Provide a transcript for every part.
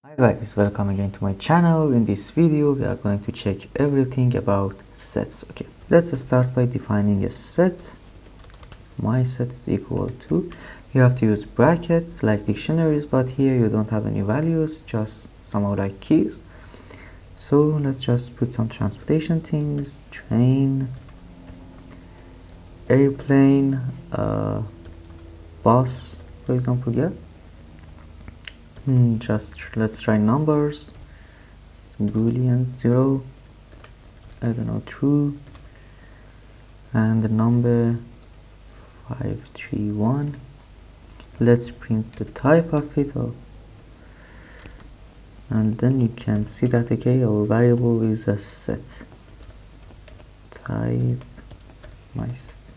Hi guys, welcome again to my channel. In this video we are going to check everything about sets. Okay, let's start by defining a set. My set is equal to, you have to use brackets like dictionaries, but here you don't have any values, just somehow like keys. So let's just put some transportation things: train, airplane, bus, for example. Yeah, just let's try numbers. Some boolean 0, I don't know, true, and the number 531. Let's print the type of it, and then you can see that okay, our variable is a set. Type my set.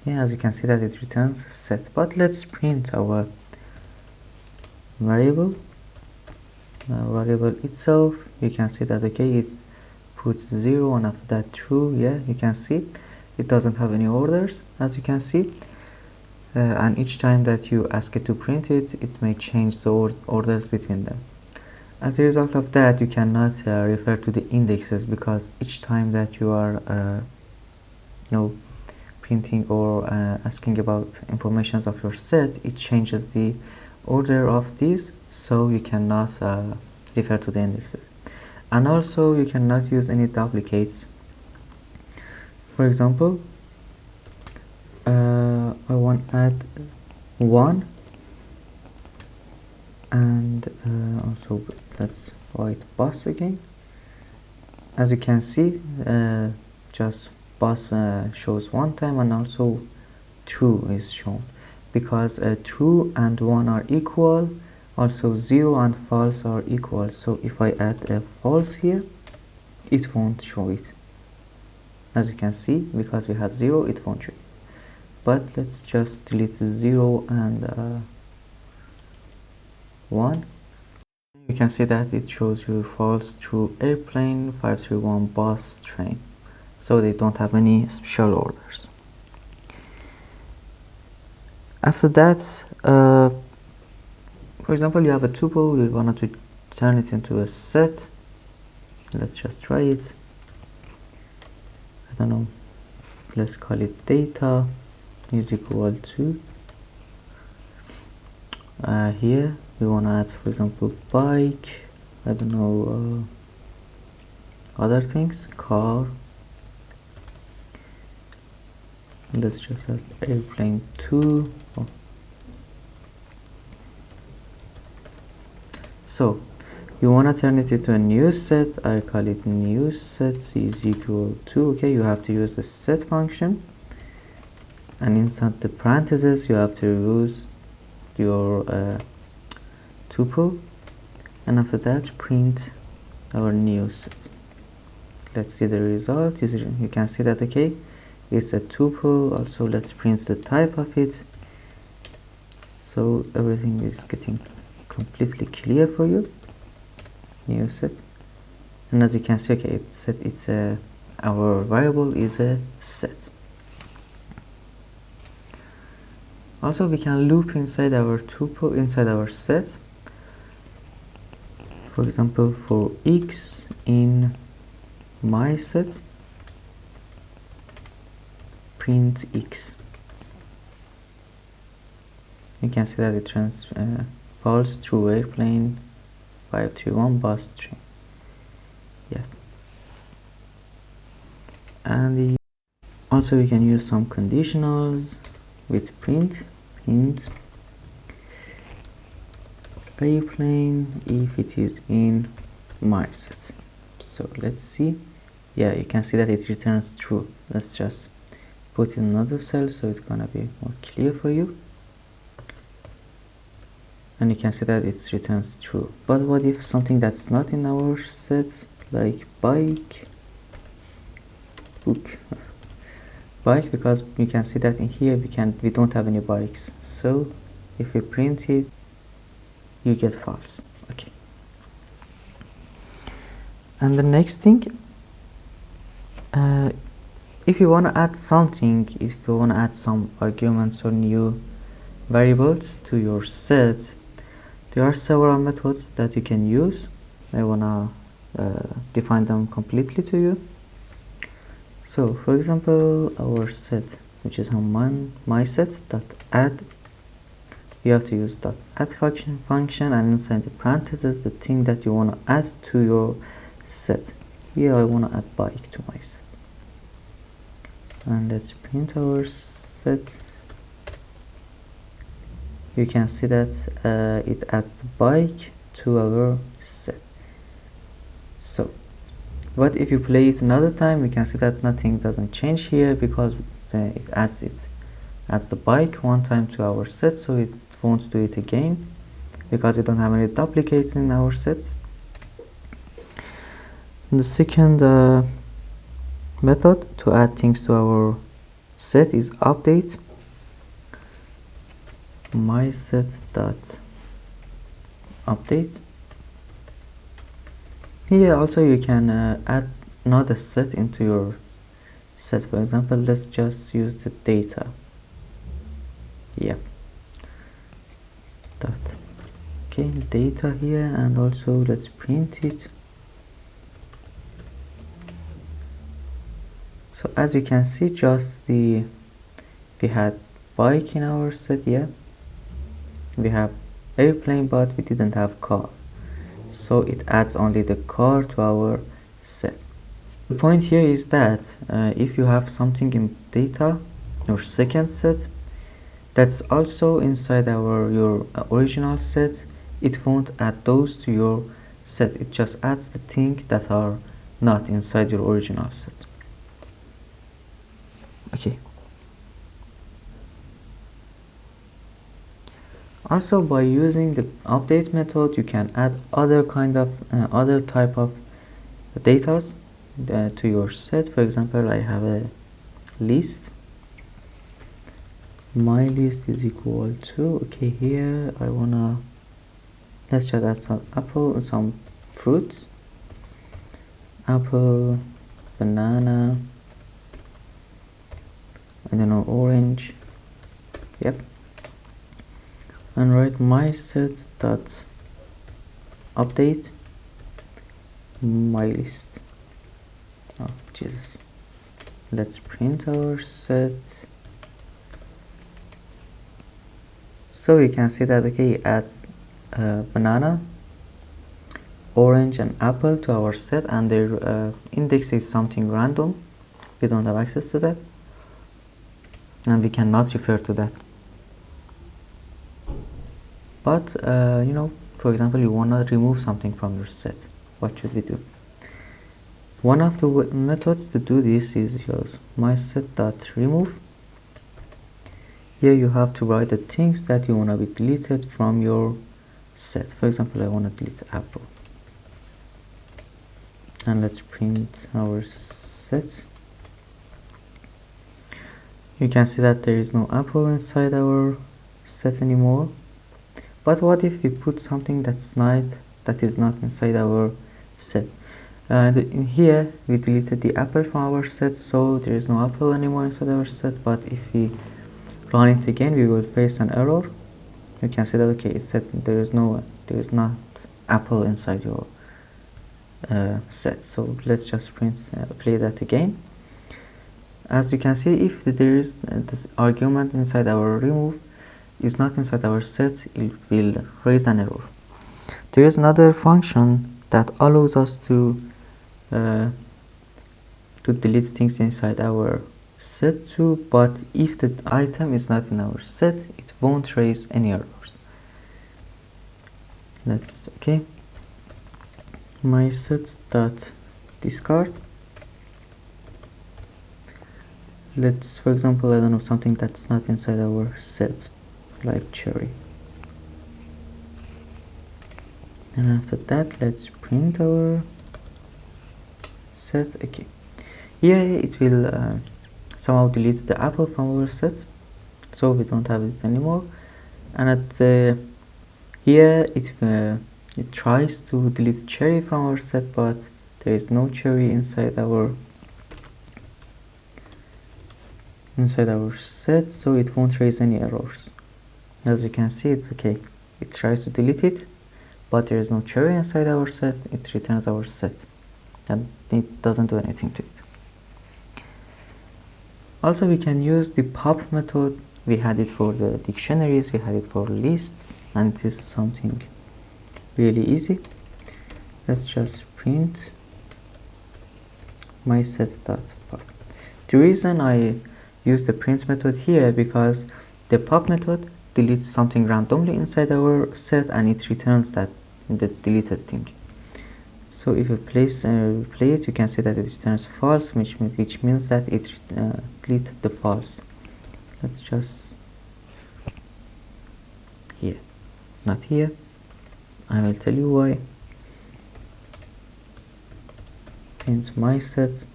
Yeah, as you can see that it returns set. But let's print our variable. Variable itself, you can see that okay, it puts 0 and after that true. Yeah, you can see it doesn't have any orders, as you can see. And each time that you ask it to print it, it may change the orders between them. As a result of that, you cannot refer to the indexes, because each time that you are printing or asking about informations of your set, it changes the order of these, so you cannot refer to the indexes. And also you cannot use any duplicates. For example, I want to add 1, and also let's write bus again. As you can see, just bus shows one time, and also true is shown, because true and 1 are equal. Also 0 and false are equal, so if I add a false here, it won't show it. As you can see, because we have 0, it won't show it. But let's just delete 0 and 1. You can see that it shows you false, true, airplane, 531, bus, train. So they don't have any special orders. After that, for example, you have a tuple, you wanted to turn it into a set. Let's just try it. I don't know, let's call it data is equal to, here we want to add, for example, bike, I don't know, other things, car. Let's just add airplane 2. So you want to turn it into a new set. I call it new set is equal to, okay, you have to use the set function, and inside the parentheses you have to use your tuple, and after that print our new set. Let's see the result. You can see that okay, it's a tuple. Also let's print the type of it, so everything is getting completely clear for you. New set, and as you can see, okay, it's our variable is a set. Also we can loop inside our tuple, inside our set. For example, for x in my set, print x. You can see that it turns false, true, airplane, 531, bus, train. Yeah. And also we can use some conditionals with print airplane if it is in my set. So let's see. Yeah, you can see that it returns true. Let's just put in another cell so it's gonna be more clear for you, and you can see that it returns true. But what if something that's not in our set, like bike, book, bike, because you can see that in here we don't have any bikes, so if we print it, you get false. Okay. And the next thing, if you want to add something, if you want to add some arguments or new variables to your set, There are several methods that you can use. I wanna define them completely to you. So for example, our set, which is my set dot add, you have to use dot add function, and inside the parentheses the thing that you want to add to your set. Here I want to add bike to my set, and let's print our set. You can see that it adds the bike to our set. So but if you play it another time, you can see that nothing doesn't change here, because it adds the bike one time to our set, so it won't do it again because we don't have any duplicates in our sets. And the second method to add things to our set is update my set dot update. Here also you can add another set into your set. For example, let's just use the data. Yeah, dot okay, data here, and also let's print it. So as you can see, just we had bike in our set. Yeah, we have airplane, but we didn't have car, so it adds only the car to our set. The point here is that if you have something in data, your second set, that's also inside your original set, it won't add those to your set. It just adds the things that are not inside your original set. Okay. Also, by using the update method, you can add other type of datas to your set. For example, I have a list. My list is equal to, okay, here I wanna, let's just add some apple and some fruits. Apple, banana, I don't know, orange. Yep. And write my set dot update my list. Oh Jesus. Let's print our set. So you can see that, okay, it adds banana, orange and apple to our set, and their index is something random. We don't have access to that, and we cannot refer to that. But you know, for example, you want to remove something from your set. What should we do? One of the methods to do this is use my set dot remove. Here you have to write the things that you want to be deleted from your set. For example, I want to delete apple, and let's print our set. You can see that there is no apple inside our set anymore. But what if we put something that is not inside our set? In here we deleted the apple from our set, so there is no apple anymore inside our set. But if we run it again, we will face an error. You can see that, okay, it said there is not apple inside your set. So let's just play that again. As you can see, if there is this argument inside our remove is not inside our set, it will raise an error. There is another function that allows us to delete things inside our set too, but if the item is not in our set, it won't raise any errors. Let's, okay, my set dot discard. Let's, for example, I don't know, something that's not inside our set, like cherry. And after that, let's print our set. Okay, here it will somehow delete the apple from our set, so we don't have it anymore. And at here it tries to delete cherry from our set, but there is no cherry inside our set, so it won't raise any errors. As you can see, it's okay. it tries to delete it, but there is no cherry inside our set, it returns our set, and it doesn't do anything to it. Also, we can use the pop method. We had it for the dictionaries, we had it for lists, and it is something really easy. Let's just print my set.pop. The reason I use the print method here because the pop method deletes something randomly inside our set and it returns that the deleted thing. So if you play it, you can see that it returns false, which means that it deleted the false. Let's just here, not here. I will tell you why. Print my set.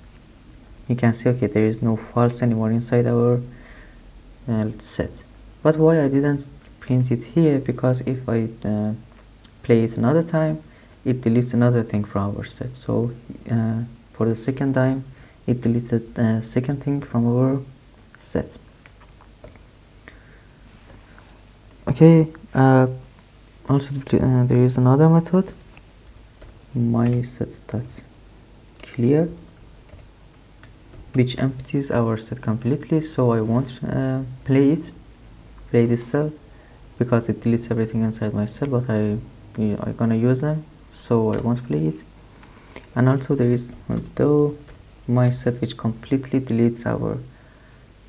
You can see, okay, there is no false anymore inside our set. But why I didn't print it here? Because if I play it another time, it deletes another thing from our set. So for the second time, it deleted the second thing from our set. Okay. Also, there is another method. My set.clear, which empties our set completely. So I won't play this cell because it deletes everything inside my cell, but I'm gonna use them, so I won't play it. And also there is my set, which completely deletes our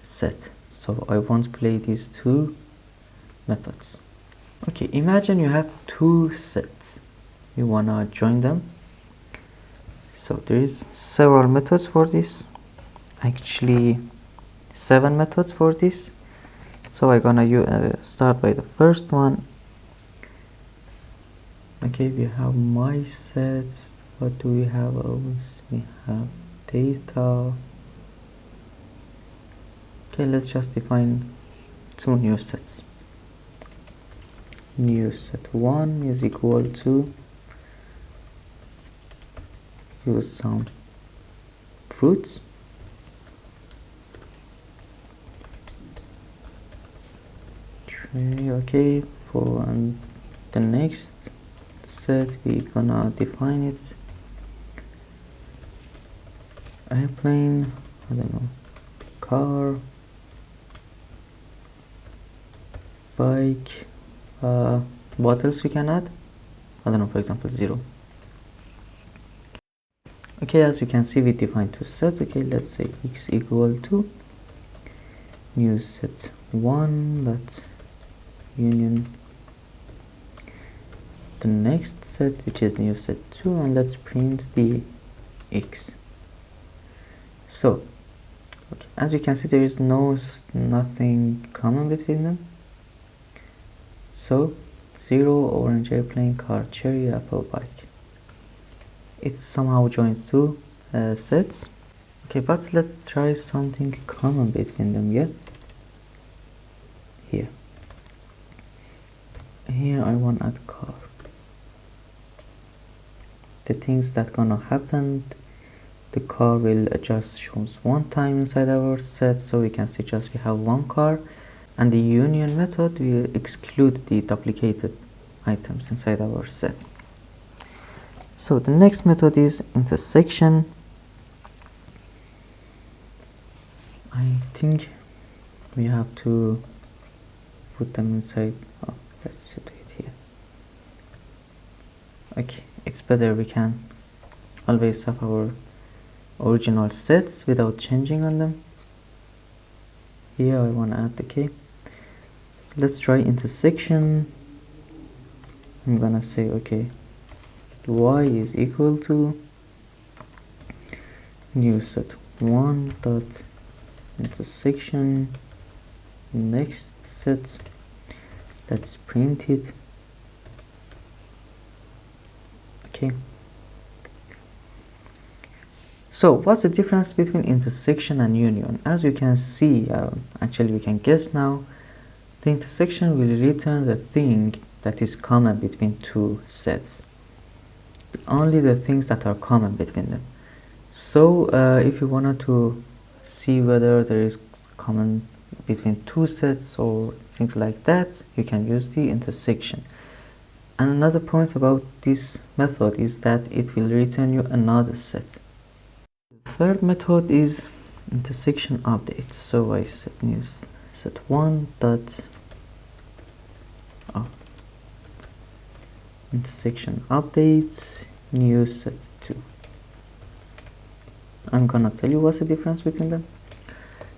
set, so I won't play these two methods. Okay, imagine you have two sets, you wanna join them. So there is several methods for this, actually 7 methods for this. So I'm gonna start by the first one. Okay, we have my set. What do we have else? We have data. Okay, let's just define 2 new sets. New set 1 is equal to use some fruits. Okay, for the next set we're gonna define it. Airplane, I don't know, car, bike, what else we can add? I don't know, for example 0. Okay, as you can see, we defined 2 sets. Okay, let's say x equal to new set 1 dot union the next set, which is new set 2, and let's print the x. So okay, as you can see, there is nothing common between them. So 0, orange, airplane, car, cherry, apple, bike. It somehow joins 2 sets. Okay, but let's try something common between them. Yeah, here I want to add car. The things that gonna happen, the car will just shows 1 time inside our set, so we can see just we have 1 car. And the union method will exclude the duplicated items inside our set. So the next method is intersection. I think we have to put them inside. Oh, let's do it here. Okay, it's better, we can always have our original sets without changing on them. Here I want to add the k. Let's try intersection. I'm gonna say, okay, y is equal to new set 1 dot intersection next set. Let's print it. Okay, so what's the difference between intersection and union? As you can see, actually we can guess now, the intersection will return the thing that is common between 2 sets, only the things that are common between them. So if you wanted to see whether there is common between two sets or things like that, you can use the intersection. And another point about this method is that it will return you another set. The third method is intersection update. So I set new set 1 dot intersection update new set 2. I'm gonna tell you what's the difference between them.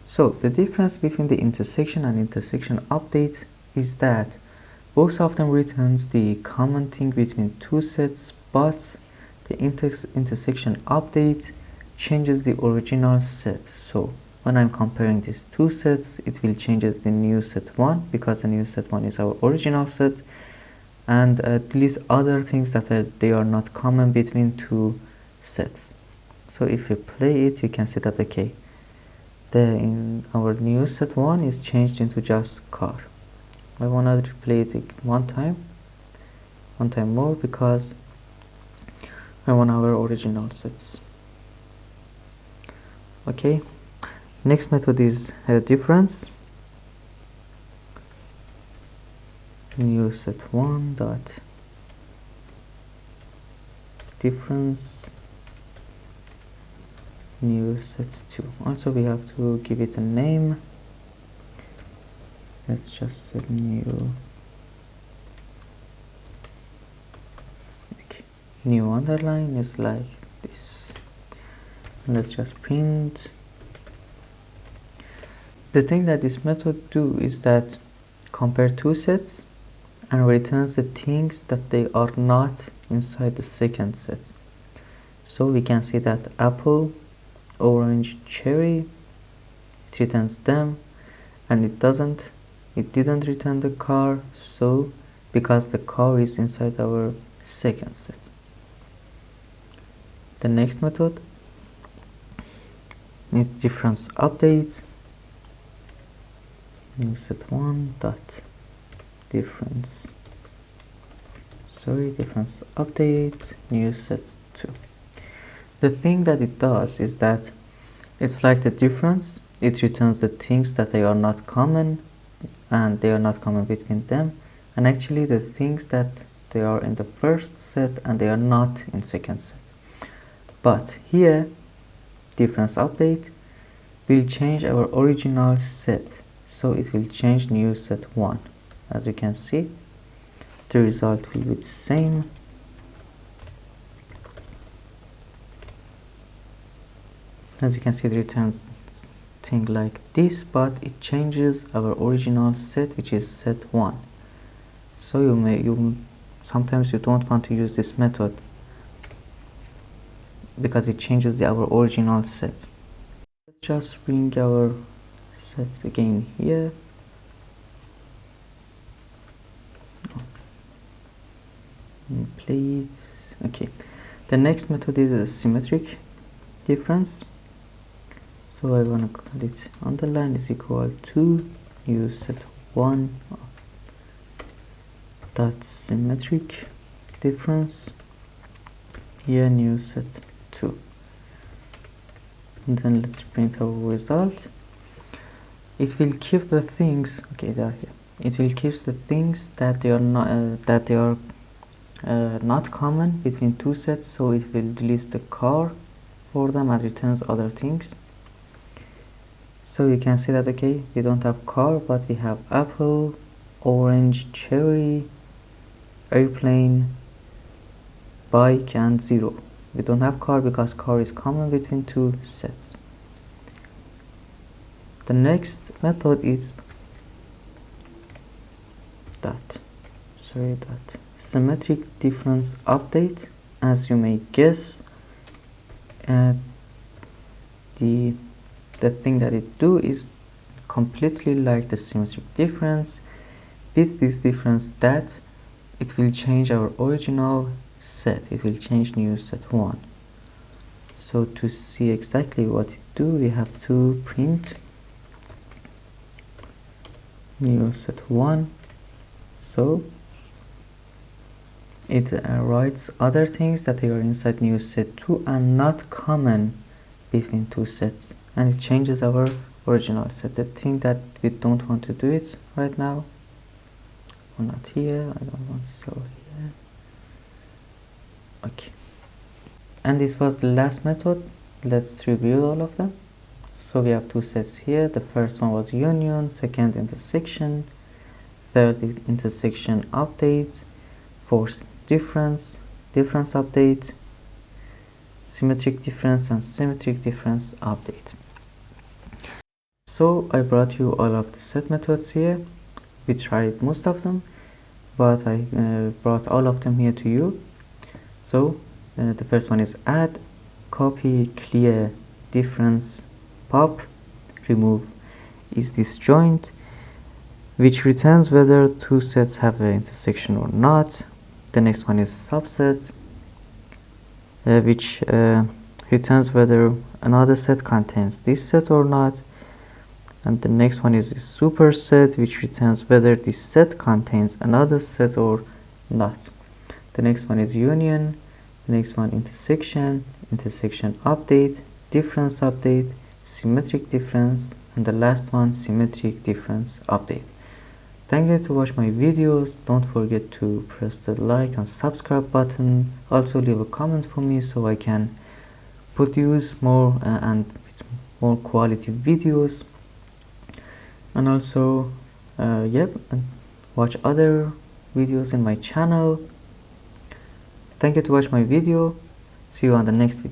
So the difference between the intersection and intersection update is that both of them returns the common thing between two sets, but the intersection update changes the original set. So when I'm comparing these two sets, it will changes the new set 1 because the new set 1 is our original set, and delete other things that they are not common between two sets. So if you play it, you can see that okay, in our new set 1 is changed into just car. I want to replay it one time more because I want our original sets. Okay, next method is difference. New set 1 dot difference new set 2. Also we have to give it a name. Let's just set new underline is like this. Let's just print. The thing that this method do is that compare two sets and returns the things that they are not inside the second set. So we can see that apple, orange, cherry, it returns them, and it didn't return the car, so because the car is inside our second set. The next method is difference update. New set 1 dot difference update new set 2. The thing that it does is that it's like the difference, it returns the things that they are not common and they are not common between them, and actually the things that they are in the first set and they are not in second set. But here difference update will change our original set, so it will change new set 1. As you can see, the result will be the same. As you can see, it returns thing like this, but it changes our original set, which is set 1. So sometimes you don't want to use this method because it changes our original set. Let's just bring our sets again here. Play it. Okay, the next method is a symmetric difference. So I want to call it underline is equal to new set 1 dot symmetric difference, here new set 2, and then let's print our result. It will keep the things, okay, they are here. It will keep the things that they are not common between two sets, so it will delete the car for them and returns other things. So you can see that okay, we don't have car, but we have apple, orange, cherry, airplane, bike, and 0. We don't have car because car is common between two sets. The next method is that symmetric difference update. As you may guess, the thing that it do is completely like the symmetric difference, with this difference that it will change our original set, it will change new set 1. So to see exactly what it do, we have to print new set 1. So it writes other things that they are inside new set 2 and not common between two sets, and it changes our original set. The thing that we don't want to do it right now, or not here, I don't want so here. Okay, and this was the last method. Let's review all of them. So we have two sets here. The first one was union, second intersection, third intersection update, fourth difference update, symmetric difference and symmetric difference update. So I brought you all of the set methods here. We tried most of them, but I brought all of them here to you. So the first one is add, copy, clear, difference, pop, remove is disjoint, which returns whether two sets have an intersection or not. The next one is subset, which returns whether another set contains this set or not. And the next one is superset, which returns whether this set contains another set or not. The next one is union. The next one intersection update, difference update, symmetric difference, and the last one symmetric difference update. Thank you to watch my videos. Don't forget to press the like and subscribe button. Also leave a comment for me so I can produce more and more quality videos. And also watch other videos in my channel. Thank you to watch my video. See you on the next video.